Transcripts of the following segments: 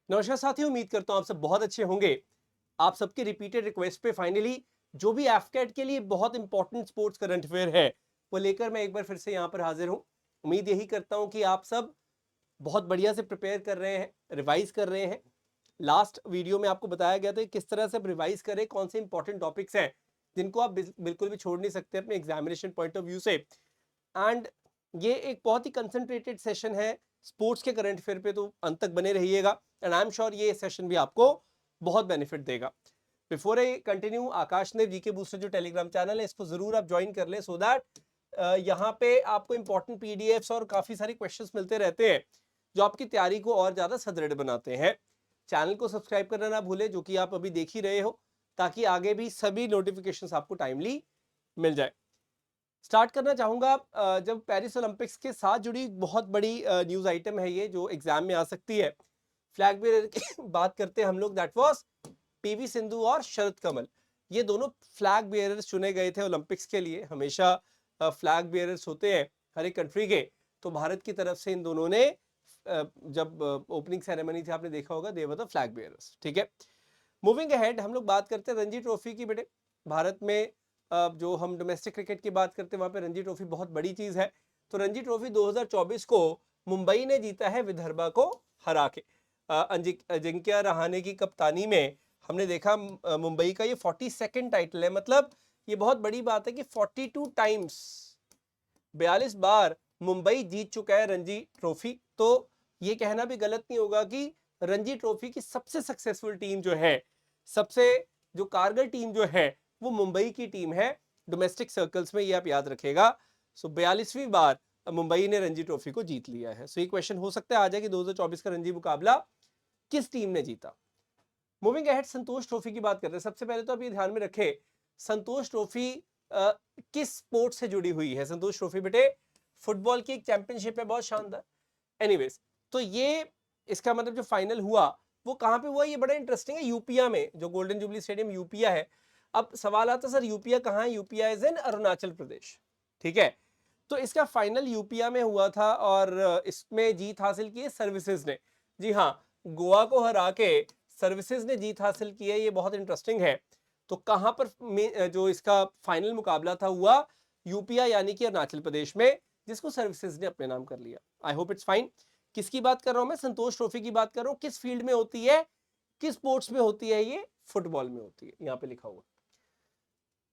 नमस्कार साथियों, उम्मीद करता हूं आप सब बहुत अच्छे होंगे। आप सबके रिपीटेड रिक्वेस्ट पे फाइनली जो भी एफकेट के लिए बहुत इंपॉर्टेंट स्पोर्ट्स करंट अफेयर है वो लेकर मैं एक बार फिर से यहाँ पर हाजिर हूँ। उम्मीद यही करता हूँ कि आप सब बहुत बढ़िया से प्रिपेयर कर रहे हैं, रिवाइज कर रहे हैं। लास्ट वीडियो में आपको बताया गया था कि किस तरह से आप रिवाइज करें, कौन से इंपॉर्टेंट टॉपिक्स हैं जिनको आप बिल्कुल भी छोड़ नहीं सकते अपने एग्जामिनेशन पॉइंट ऑफ व्यू से। एंड ये एक बहुत ही कंसंट्रेटेड सेशन है स्पोर्ट्स के करंट अफेयर पे, तो अंत तक बने रहिएगा एंड आई एम श्योर ये सेशन भी आपको बहुत बेनिफिट देगा। बिफोर आई कंटिन्यू, आकाश ने जीके बूस्टर जो टेलीग्राम चैनल है इसको जरूर आप ज्वाइन कर लें सो दैट यहाँ पे आपको इंपॉर्टेंट पीडीएफ्स और काफी सारे क्वेश्चंस मिलते रहते हैं जो आपकी तैयारी को और ज्यादा सुदृढ़ बनाते हैं। चैनल को सब्सक्राइब करना ना भूलें, जो कि आप अभी देख ही रहे हो, ताकि आगे भी सभी नोटिफिकेशंस आपको टाइमली मिल जाए। स्टार्ट करना चाहूंगा जब पेरिस ओलंपिक्स के साथ जुड़ी बहुत बड़ी न्यूज आइटम है ये जो एग्जाम में आ सकती है। फ्लैग बेयरर की बात करते हैं हम लोग, दैट वाज पीवी सिंधु और शरद कमल। ये दोनों फ्लैग बेयरर्स चुने गए थे ओलंपिक्स के लिए। हमेशा फ्लैग बेयरर्स होते हैं हर एक कंट्री के, तो भारत की तरफ से इन दोनों ने जब ओपनिंग सेरेमनी थी आपने देखा होगा, दे वर द फ्लैग बेयरर्स। ठीक है, मूविंग अहेड हम लोग बात करते हैं रणजी ट्रॉफी की। बेटे भारत में जो हम डोमेस्टिक क्रिकेट की बात करते हैं वहां पे रणजी ट्रॉफी बहुत बड़ी चीज है। तो रणजी ट्रॉफी 2024 को मुंबई ने जीता है विदर्भा को हरा के। अजिंक्य रहाणे की कप्तानी में हमने देखा मुंबई का ये 42nd टाइटल है। मतलब ये बहुत बड़ी बात है कि 42 टाइम्स, 42 बार मुंबई जीत चुका है रणजी ट्रॉफी। तो ये कहना भी गलत नहीं होगा कि रणजी ट्रॉफी की सबसे सक्सेसफुल टीम जो है, सबसे जो कारगर टीम जो है, वो मुंबई की टीम है डोमेस्टिक सर्कल्स में। ये आप याद रखेगा। सो 42वीं बार मुंबई ने रणजी ट्रॉफी को जीत लिया है। सो ये क्वेश्चन हो सकता है आ जाए कि 2024 का रणजी मुकाबला किस टीम ने जीता। मूविंग अहेड, संतोष ट्रॉफी की बात करते हैं। सबसे पहले तो आप ये ध्यान में रखें, संतोष ट्रॉफी किस स्पोर्ट से जुड़ी हुई है। संतोष ट्रॉफी बेटे फुटबॉल की एक चैंपियनशिप है, बहुत शानदार। एनीवेज, तो ये इसका मतलब जो फाइनल हुआ वो कहां पे हुआ, ये बड़ा इंटरेस्टिंग है, यूपिया में, जो गोल्डन जुबली स्टेडियम यूपिया है। अब सवाल आता है सर यूपिया कहाँ है? यूपिया इज इन अरुणाचल प्रदेश। ठीक है, तो इसका फाइनल यूपिया में हुआ था और इसमें जीत हासिल की है सर्विसेज ने। जी हाँ, गोवा को हरा के सर्विसेज ने जीत हासिल की है। ये बहुत इंटरेस्टिंग है। तो कहां पर जो इसका फाइनल मुकाबला था हुआ, यूपिया यानी कि अरुणाचल प्रदेश में, जिसको सर्विसेज ने अपने नाम कर लिया। आई होप इट्स फाइन। किसकी बात कर रहा हूं मैं? संतोष ट्रॉफी की बात कर रहा हूं। किस फील्ड में होती है, किस स्पोर्ट्स में होती है? ये फुटबॉल में होती है, यहां पे लिखा हुआ।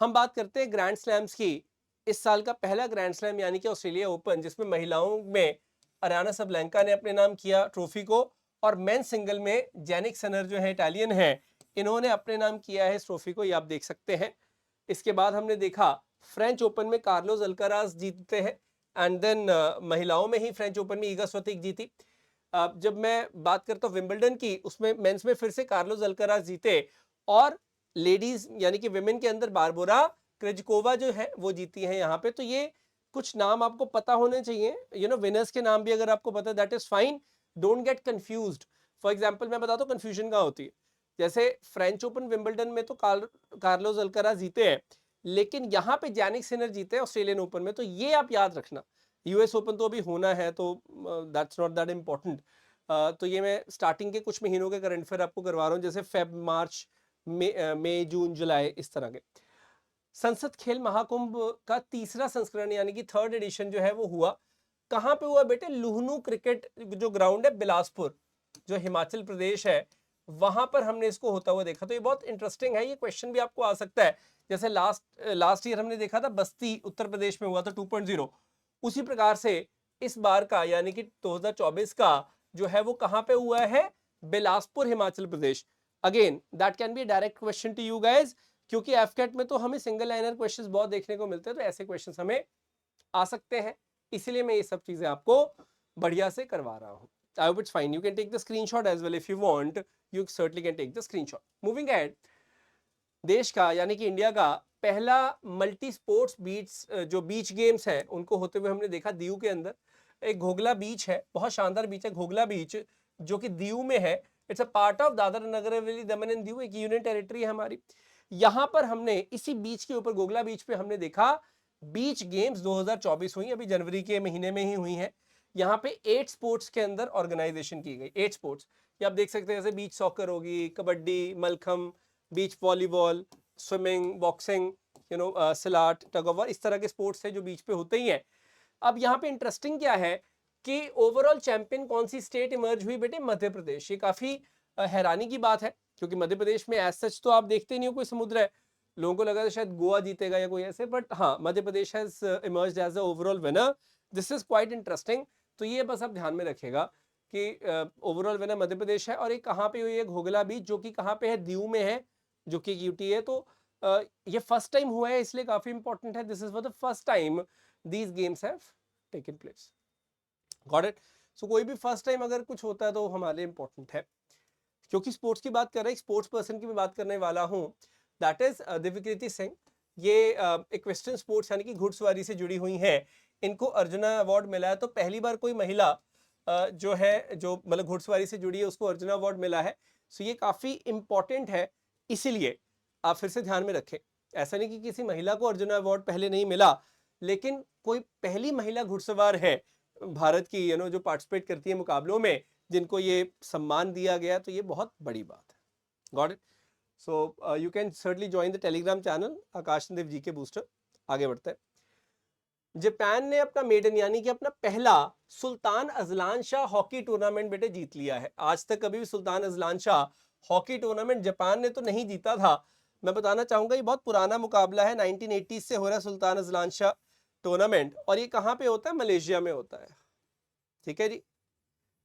हम बात करते हैं ग्रैंड स्लैम्स की। इस साल का पहला ग्रैंड स्लैम यानी कि ऑस्ट्रेलिया ओपन, जिसमें महिलाओं में अरियाना सबलैंका ने अपने नाम किया ट्रॉफी को, और मेन सिंगल में जेनिक सनर जो है इटालियन है, इन्होंने अपने नाम किया है इस ट्रॉफी को। ये आप देख सकते हैं। इसके बाद हमने देखा फ्रेंच ओपन में कार्लोस अल्काराज जीतते हैं एंड देन महिलाओं में ही फ्रेंच ओपन में ईगा स्वितेक जीती। जब मैं बात करता हूँ विंबलडन की, उसमें मेंस में फिर से कार्लोस अल्काराज जीते, और लेडीज यानी कि विमेन के अंदर बारबोरा क्रिजकोवा जो है वो जीती है यहाँ पे। तो ये कुछ नाम आपको पता होने चाहिए, विनर्स के नाम भी अगर आपको पता है that is fine, don't get confused. For example मैं बताता हूँ कंफ्यूजन कहाँ होती है। जैसे फ्रेंच ओपन विंबलडन में तो कार्लोस अल्काराज जीते हैं, लेकिन यहाँ पे जैनिक सिनर जीते हैं ऑस्ट्रेलियन ओपन में। तो ये आप याद रखना। यूएस ओपन तो अभी होना है, तो दैट्स नॉट दैट इम्पोर्टेंट। तो ये मैं स्टार्टिंग के कुछ महीनों के करंट अफेयर आपको करवा रहा हूँ, जैसे फेब, मार्च, मई, जून, जुलाई, इस तरह के। संसद खेल महाकुंभ का तीसरा संस्करण यानी कि थर्ड एडिशन जो है वो हुआ। कहां पे हुआ बेटे? लुहनू क्रिकेट जो ग्राउंड है बिलासपुर, जो हिमाचल प्रदेश है, वहां पर हमने इसको होता हुआ देखा। तो ये बहुत इंटरेस्टिंग है। ये क्वेश्चन भी आपको आ सकता है। जैसे लास्ट ईयर हमने देखा था बस्ती उत्तर प्रदेश में हुआ था 2.0, उसी प्रकार से इस बार का यानी कि 2024 का जो है वो कहां पे हुआ है? Bilaspur, Himachal Pradesh. Again that can be direct question to you guys, क्योंकि एफकेट में तो हमें सिंगल लाइनर क्वेश्चंस बहुत देखने को मिलते हैं, तो ऐसे क्वेश्चंस हमें आ सकते हैं। इसलिए मैं ये सब चीजें आपको बढ़िया से करवा रहा हूं। I hope it's fine. You can take the screenshot as well if you want, you certainly can take the screenshot. Moving ahead, देश का यानी कि इंडिया का पहला मल्टी स्पोर्ट्स बीच गेम्स है उनको होते हुए हमने देखा दीव के अंदर। एक घोगला बीच है, बहुत शानदार बीच है घोगला बीच, जो कि दीव में है। It's a part of Dadra Nagar Haveli Daman and Diu, एक यूनियन टेरिटरी है हमारी। यहां पर हमने इसी बीच के ऊपर घोगला बीच पे हमने देखा बीच गेम्स 2024 हुई, अभी जनवरी के महीने में ही हुई है। यहाँ पे 8 स्पोर्ट्स के अंदर ऑर्गेनाइजेशन की गई, 8 स्पोर्ट्स। या आप देख सकते हैं जैसे बीच सॉकर होगी, kabaddi, mallakhamb, beach volleyball, swimming, boxing, सिलाट, tug of war, इस तरह के स्पोर्ट्स है जो बीच पे होते ही हैं। अब यहाँ पे इंटरेस्टिंग क्या है कि ओवरऑल चैंपियन कौन सी स्टेट इमर्ज हुई बेटे? मध्य प्रदेश। ये काफी हैरानी की बात है क्योंकि मध्य प्रदेश में एज सच तो आप देखते नहीं हो कोई समुद्र है, लोगों को लगा था शायद गोवा जीतेगा या कोई ऐसे, बट हाँ, Madhya Pradesh has emerged as the overall winner. This is quite interesting. तो ये बस आप ध्यान में रखिएगा कि ओवरऑल विनर मध्य प्रदेश है। और ये कहाँ पे हुई है? घोघला बीच, जो कि कहाँ पे है? दीव में है, जो कि यूटी है। तो ये फर्स्ट टाइम हुआ है, इसलिए काफी इंपॉर्टेंट है। This is for the first time these games have taken place. Got it? So कोई भी फर्स्ट टाइम अगर कुछ होता है तो हमारे लिए इंपॉर्टेंट है। क्योंकि स्पोर्ट्स की बात कर रहे हैं, स्पोर्ट्स पर्सन की मैं बात करने वाला हूं, दैट इज दिव्यकृति सिंह। ये इक्वेस्ट्रियन स्पोर्ट्स यानी कि घुड़सवारी से जुड़ी हुई हैं। इनको अर्जुना अवार्ड मिला है। तो पहली बार कोई महिला जो है, जो मतलब घुड़सवारी से जुड़ी है, उसको अर्जुना अवार्ड मिला है। सो ये काफी इंपॉर्टेंट है, इसीलिए आप फिर से ध्यान में रखें। ऐसा नहीं कि किसी महिला को अर्जुना अवार्ड पहले नहीं मिला, लेकिन कोई पहली महिला घुड़सवार है भारत की, जो पार्टिसिपेट करती है मुकाबलों में, जिनको ये सम्मान दिया गया। तो ये बहुत बड़ी बात है। Got it? So you can certainly join the Telegram channel Aakash Dev ji के बूस्टर। आगे बढ़ते हैं। जापान ने अपना मेडन यानी कि अपना पहला सुल्तान अजलान शाह हॉकी टूर्नामेंट बेटे जीत लिया है। आज तक कभी भी सुल्तान Azlan Shah hockey tournament Japan ने तो नहीं जीता था। मैं बताना चाहूंगा ये बहुत पुराना मुकाबला है, 1980 से हो रहा है सुल्तान अजलान शाह टूर्नामेंट। और ये कहाँ पे होता है? मलेशिया में होता है। ठीक है जी।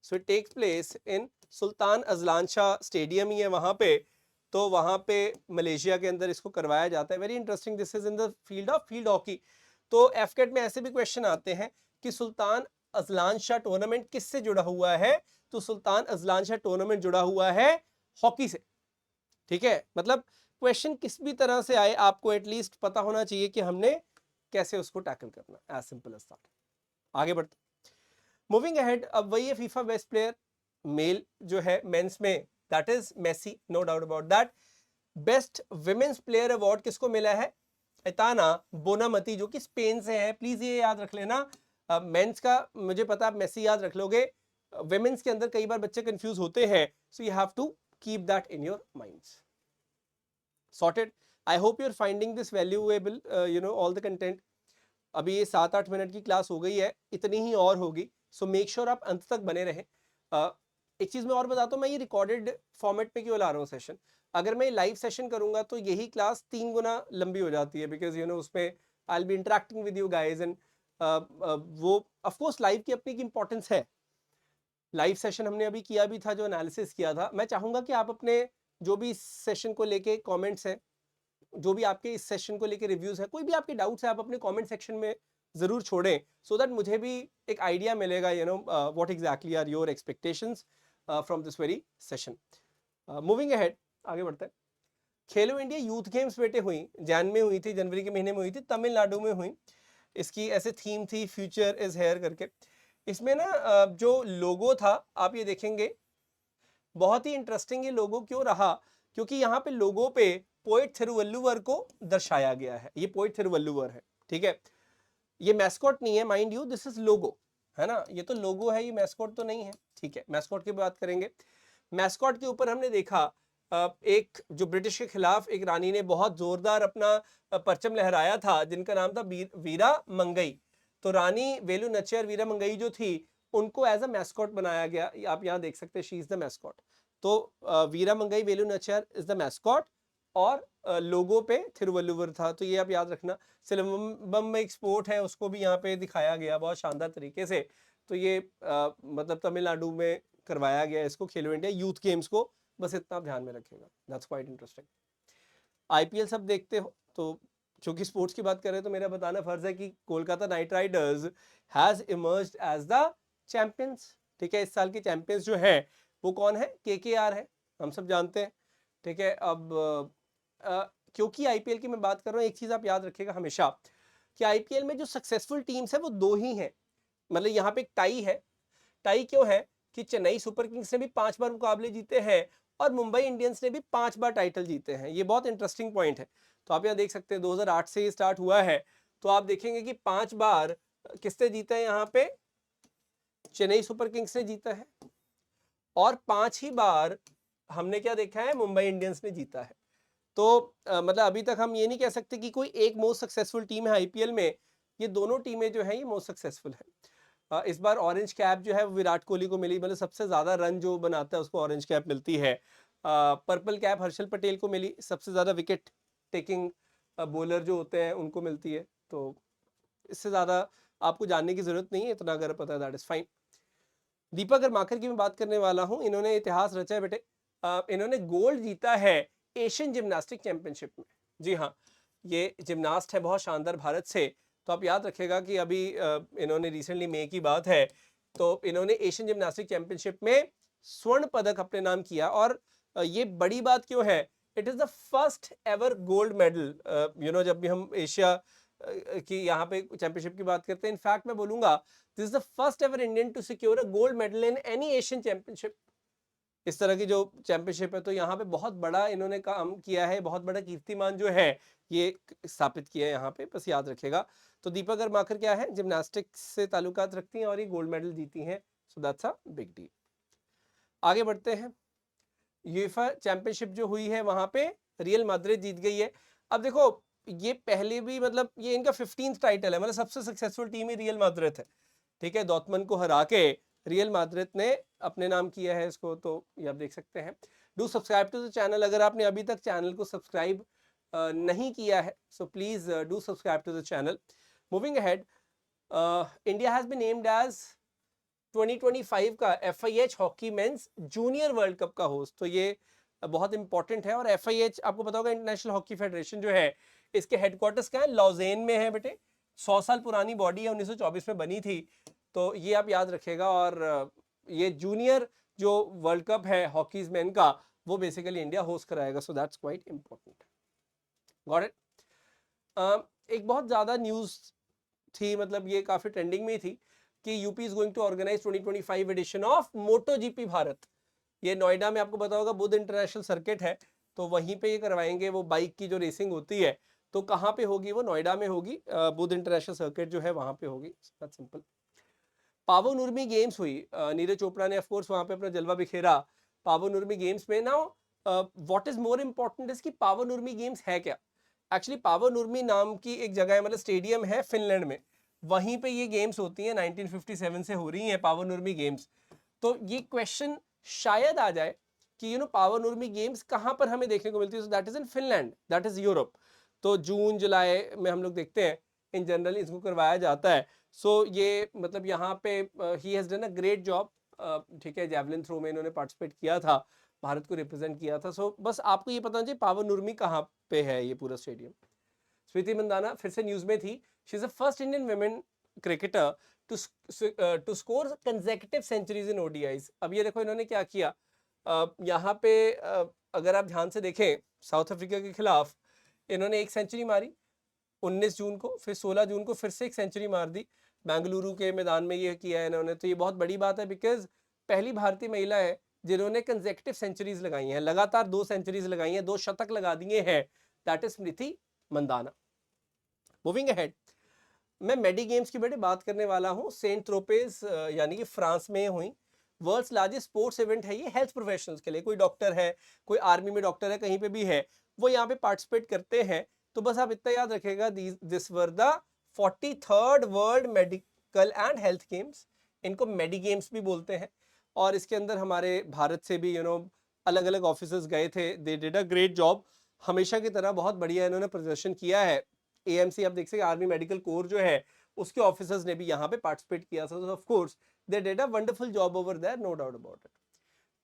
So it takes place in Sultan Azlan Shah stadium ही है वहां पे। तो वहां पे मलेशिया के अंदर इसको करवाया जाता है। Very interesting. This is in the field of field hockey. तो एफकेट में ऐसे भी क्वेश्चन आते हैं कि सुल्तान अजलान शाह टूर्नामेंट किससे जुड़ा हुआ है? तो सुल्तान अजलान शाह टूर्नामेंट जुड़ा हुआ है हॉकी से। ठीक है, मतलब क्वेश्चन किस भी तरह से आए, आपको एटलीस्ट पता होना चाहिए कि हमने कैसे उसको टैकल करना। As simple as that. आगे बढ़ते। मूविंग अहेड, अब वही है फीफा बेस्ट प्लेयर मेल जो है मेंस में, that is Messi, no doubt about that. Best women's player award किसको मिला है? एताना बोनामती, जो कि स्पेन से है। प्लीज ये याद रख लेना। मेंस का मुझे पता आप मेसी याद रख लोगे, विमेंस के अंदर कई बार बच्चे कंफ्यूज होते हैं। So you have to keep that in your minds. Sorted. I hope you are finding this valuable, all the content. अभी ये 7-8 मिनट की क्लास हो गई है, इतनी ही और होगी। सो मेक श्योर आप अंत तक बने रहें। एक चीज मैं और बताता हूँ, मैं ये रिकॉर्डेड फॉर्मेट पे क्यों ला रहा हूँ सेशन। अगर मैं लाइव सेशन करूंगा तो यही क्लास 3 गुना लंबी हो जाती है, बिकॉज उसमें I will be interacting with you guys. And वो ऑफ कोर्स लाइव की अपनी इंपॉर्टेंस है। लाइव सेशन हमने अभी किया भी था, जो एनालिसिस किया था। मैं चाहूंगा कि आप अपने जो भी इस सेशन को लेके कमेंट्स हैं, जो भी आपके इस सेशन को लेके रिव्यूज है, कोई भी आपके डाउट्स है, आप अपने कमेंट सेक्शन में जरूर छोड़ें, सो दैट मुझे भी एक आइडिया मिलेगा what exactly are your expectations from this very session. Moving ahead, आगे बढ़ते हैं। खेलो इंडिया यूथ गेम्स बेटे हुई, जैन में हुई थी, जनवरी के महीने में हुई थी, तमिलनाडु में हुई। इसकी ऐसे थीम थी फ्यूचर इज हेयर करके। इसमें ना जो लोगो था, आप ये देखेंगे, बहुत ही इंटरेस्टिंग ये लोगो क्यों रहा, क्योंकि यहाँ पे लोगो पे पोएट थिरुवल्लुवर को दर्शाया गया है। ये पोएट थिरुवल्लुवर है। ठीक है, ये मैस्कॉट नहीं है, माइंड यू, दिस इज लोगो, है ना। ये तो लोगो है, ये मैस्कॉट तो नहीं है। ठीक है, मैस्कॉट की बात करेंगे। मैस्कॉट के ऊपर हमने देखा एक जो ब्रिटिश के खिलाफ एक रानी ने बहुत जोरदार अपना परचम लहराया था, जिनका नाम था वीरा मंगई। तो रानी वेलु नचियार वीरा मंगई जो थी, उनको एज अ मैस्कॉट बनाया गया। आप यहाँ देख सकते हैं, शी इज द मैस्कॉट। तो Veera Mangai Velu Nachiyar is the mascot, और लोगो पे थिरुवल्लुवर था। तो ये आप याद रखना। सिलंबम में एक स्पोर्ट है, उसको भी यहाँ पे दिखाया गया बहुत शानदार तरीके से। तो ये मतलब तमिलनाडु में करवाया गया इसको, खेलो इंडिया यूथ गेम्स को। बस इतना आप ध्यान में रखिएगा, दैट्स क्वाइट इंटरेस्टिंग। आईपीएल सब देखते हो, तो चूंकि स्पोर्ट्स की बात करें तो मेरा बताना फर्ज है कि Kolkata Knight Riders has emerged as the champions. ठीक है, इस साल के चैंपियंस जो है वो कौन है? केकेआर है, हम सब जानते हैं। ठीक है, अब क्योंकि आईपीएल की मैं बात कर रहा हूँ, एक चीज आप याद रखिएगा हमेशा कि आईपीएल में जो सक्सेसफुल टीम्स है वो 2 ही हैं। मतलब यहाँ पे एक टाई है। टाई क्यों है? कि चेन्नई सुपर किंग्स ने भी 5 बार मुकाबले जीते हैं, और मुंबई इंडियंस ने भी 5 बार टाइटल जीते हैं। ये बहुत इंटरेस्टिंग पॉइंट है। तो आप यहाँ देख सकते हैं 2008 से ये स्टार्ट हुआ है, तो आप देखेंगे कि 5 बार किसने जीता है? यहाँ पे चेन्नई सुपर किंग्स ने जीता है, और 5 ही बार हमने क्या देखा है, मुंबई इंडियंस ने जीता है। तो मतलब अभी तक हम ये नहीं कह सकते कि कोई एक मोस्ट सक्सेसफुल टीम है आईपीएल में, ये दोनों टीमें जो है ये मोस्ट सक्सेसफुल है। इस बार ऑरेंज कैप जो है वो विराट कोहली को मिली, मतलब सबसे ज्यादा रन जो बनाता है उसको ऑरेंज कैप मिलती है। पर्पल कैप हर्षल पटेल को मिली, सबसे ज्यादा विकेट टेकिंग बॉलर जो होते हैं उनको मिलती है। तो इससे ज्यादा आपको जानने की जरूरत नहीं है, इतना अगर पता है दैट इज फाइन। दीपक कर्माकर की मैं बात करने वाला हूं, इन्होंने इतिहास रचा है बेटे। इन्होंने गोल्ड जीता है एशियन जिम्नास्टिक चैंपियनशिप में। जी हाँ, ये जिम्नास्ट है बहुत शानदार भारत से। तो आप याद रखेगा कि अभी इन्होंने रिसेंटली मई की बात है, तो इन्होंने एशियन जिम्नास्टिक चैंपियनशिप में स्वर्ण पदक अपने नाम किया। और ये बड़ी बात क्यों है, it is the first ever gold medal. जब भी हम एशिया की यहाँ पे चैंपियनशिप की बात करते हैं, इनफैक्ट मैं बोलूंगा this is the first ever Indian to secure a gold medal in any Asian championship. इस तरह की जो चैंपियनशिप है, तो यहाँ पे बहुत बड़ा इन्होंने काम किया है, बहुत बड़ा कीर्तिमान जो है ये स्थापित किया है यहाँ पे, बस याद रखेगा। तो दीपक कर्माकर क्या है, जिम्नास्टिक्स से ताल्लुकात रखती हैं और ये गोल्ड मेडल जीती हैं। So that's a big deal. आगे बढ़ते हैं। यूएफए चैंपियनशिप जो हुई है वहां पे रियल मैड्रिड जीत गई है। अब देखो, ये पहले भी मतलब ये इनका 15th टाइटल है, मतलब सबसे सक्सेसफुल टीम ही रियल मैड्रिड है। ठीक है, डॉर्टमुंड को हरा के रियल मैड्रिड ने अपने नाम किया है इसको, तो ये आप देख सकते हैं। Do subscribe to the channel, अगर आपने अभी तक चैनल को सब्सक्राइब नहीं किया है, so please do subscribe to the channel. Moving ahead, India has been named as 2025 का FIH hockey men's junior world cup का होस्ट। तो ये बहुत इंपॉर्टेंट है। और FIH आपको पता होगा, इंटरनेशनल हॉकी फेडरेशन जो है, इसके हेडक्वार्टर्स क्या है, लॉजेन में है बेटे। 100 साल पुरानी बॉडी है, 1924 में बनी थी। तो ये आप याद रखेगा। और ये जूनियर जो वर्ल्ड कप है हॉकीज मैन का, वो बेसिकली इंडिया होस्ट कराएगा। So that's quite important. Got it. एक बहुत ज्यादा न्यूज थी, मतलब ये काफी ट्रेंडिंग में थी कि UP is going to organise 2025 edition of MotoGP Bharat. ये नोएडा में आपको पता होगा बुद्ध इंटरनेशनल सर्किट है, तो वहीं पे ये करवाएंगे। वो बाइक की जो रेसिंग होती है, तो कहाँ पे होगी, वो नोएडा में होगी। बुद्ध इंटरनेशनल सर्किट जो है वहां पे होगी। सिंपल। पावो नुर्मी गेम्स हुई, नीरज चोपड़ा ने ऑफकोर्स वहां पे अपना जलवा बिखेरा पावो नुर्मी गेम्स में। Now what is more important is कि पावो नुर्मी गेम्स है क्या। एक्चुअली पावो नुर्मी नाम की एक जगह है, मतलब स्टेडियम है फिनलैंड में, वहीं पे ये गेम्स होती हैं। 1957 से हो रही हैं पावो नुर्मी गेम्स। तो ये क्वेश्चन शायद आ जाए कि पावो नुर्मी गेम्स कहाँ पर हमें देखने को मिलती है। That is in Finland, that is Europe. तो जून जुलाई में हम लोग देखते हैं इन जनरल इसको करवाया जाता है। सो ये मतलब यहाँ पे he has done a great job. ठीक है, जैवलिन थ्रो में इन्होंने पार्टिसिपेट किया था, भारत को रिप्रेजेंट किया था। सो बस आपको ये पता चाहिए पावो नुर्मी कहाँ पे है ये पूरा स्टेडियम। स्मृति मंदाना फिर से न्यूज में थी। She is the first Indian women cricketer to score consecutive centuries in ODIs. अब ये देखो इन्होंने क्या किया। यहाँ पे अगर आप ध्यान से देखें, साउथ अफ्रीका के खिलाफ इन्होंने एक सेंचुरी मारी 19 जून को, फिर 16 जून को फिर से एक सेंचुरी मार दी बेंगलुरु के मैदान में। ये किया है इन्होंने, तो ये बहुत बड़ी बात है, बिकॉज पहली भारतीय महिला है जिन्होंने कंसेक्यूटिव सेंचुरीज लगाई हैं, लगातार 2 सेंचुरीज लगाई हैं, 2 शतक लगा दिए हैं। That is Smriti Mandhana. Moving ahead, मैं मेडी गेम्स की बेटे बात करने वाला हूं। सेंट ट्रोपेज यानी कि फ्रांस में हुई। वर्ल्ड्स लार्जेस्ट स्पोर्ट्स इवेंट है ये हेल्थ प्रोफेशनल्स के लिए। कोई डॉक्टर है, कोई आर्मी में डॉक्टर है, कहीं पे भी है, वो यहाँ पे पार्टिसिपेट करते हैं। तो बस आप इतना याद रखेगा, this were the 43rd world medical and health games. इनको मेडी गेम्स भी बोलते हैं। और इसके अंदर हमारे भारत से भी अलग अलग ऑफिसर्स गए थे। दे डिड अ ग्रेट जॉब, हमेशा की तरह बहुत बढ़िया इन्होंने प्रदर्शन किया है। AMC आप देख सकते आर्मी मेडिकल कोर जो है उसके ऑफिसर्स ने भी यहाँ पे पार्टिसिपेट किया था। Of course they did a wonderful job over there, no doubt about it.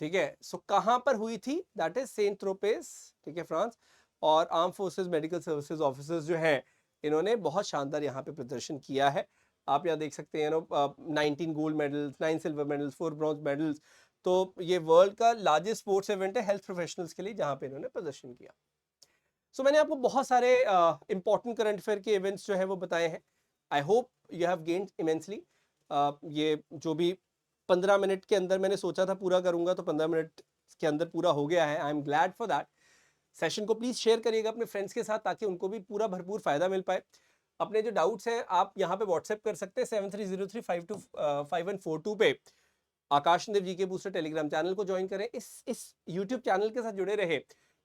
ठीक है, सो कहां पर हुई थी, दैट इज सेंट ट्रोपेज। ठीक है, फ्रांस। और arm forces medical services officers जो हैं, इन्होंने बहुत शानदार यहाँ पे प्रदर्शन किया है। आप यहाँ देख सकते हैं 19 gold medals, 9 silver medals, 4 bronze medals. तो ये वर्ल्ड का लार्जेस्ट स्पोर्ट्स इवेंट है हेल्थ प्रोफेशनल्स के लिए, जहाँ पे इन्होंने प्रदर्शन किया। सो मैंने आपको बहुत सारे इंपॉर्टेंट करंट अफेयर के इवेंट्स जो है वो बताए हैं। आई hope you have gained immensely. ये जो भी 15 मिनट के अंदर मैंने सोचा था पूरा करूंगा, तो 15 मिनट के अंदर पूरा हो गया है। I am glad for that. Session को प्लीज शेयर करिएगा अपने फ्रेंड्स के साथ, ताकि उनको भी पूरा भरपूर फायदा मिल पाए। अपने जो डाउट्स हैं आप यहाँ पे व्हाट्सएप कर सकते हैं 7303525142 पे। आकाश देव जी के बूस्टर टेलीग्राम चैनल को ज्वाइन करें, इस यूट्यूब चैनल के साथ जुड़े रहे,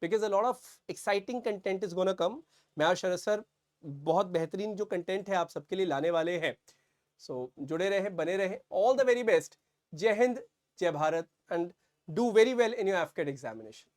because a lot of exciting content is gonna come. मैं और शरद सर बहुत बेहतरीन जो कंटेंट है आप सबके लिए लाने वाले हैं। सो जुड़े रहे, बने रहे। All the very best. जय हिंद, जय Bharat, and do very well in your AFCAT examination.